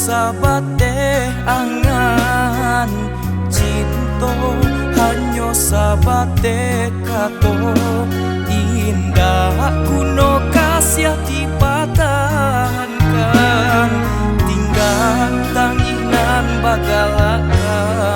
sahabat teh angan cinta, hanya sahabat teh kato indah kuno kasih dipatahankan tinggal tanginan bagalakan.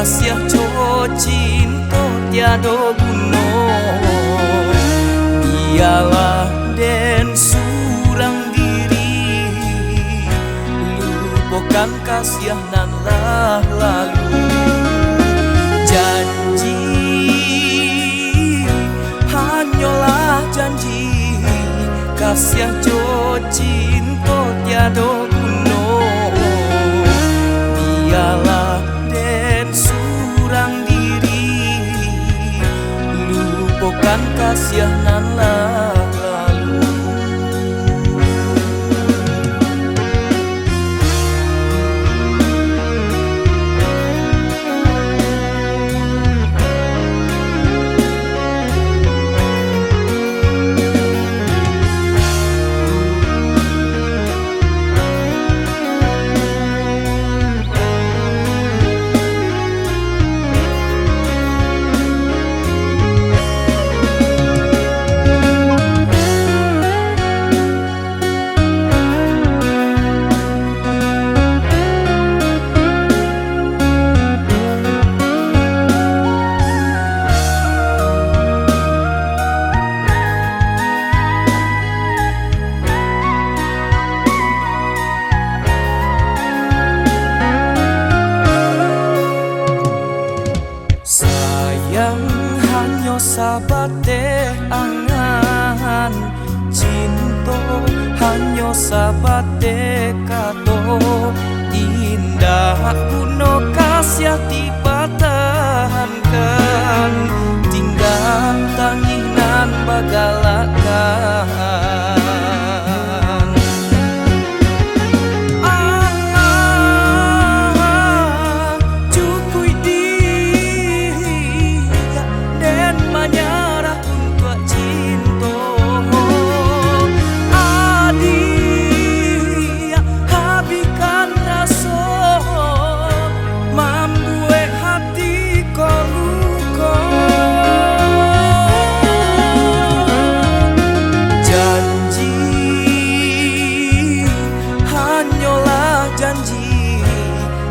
Kasih co cinta tiada guna, biarlah den surang diri, lupakan kasih nan lah lalu. Janji hanyalah janji, kasih co cinta tiada guna, biarlah surang diri, lupakan kasih nan lalu. Hanya sahabat teh angan cinta, hanya sahabat teh kato indah kuno kasih dipatahankan tinggal tanginan bagalakan.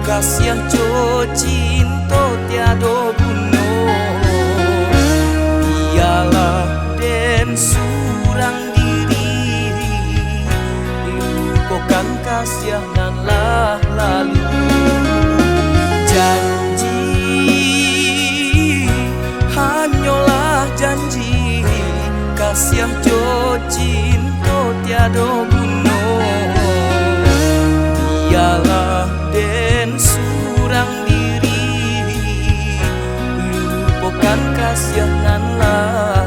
Kasih co cinta tiada guna, biarlah den surang diri, lupakan kasih nan lah lalu. Janji hanyalah janji, kasih co cinta tiada guna, biarlah den surang diri, lupakan kasih nan lah.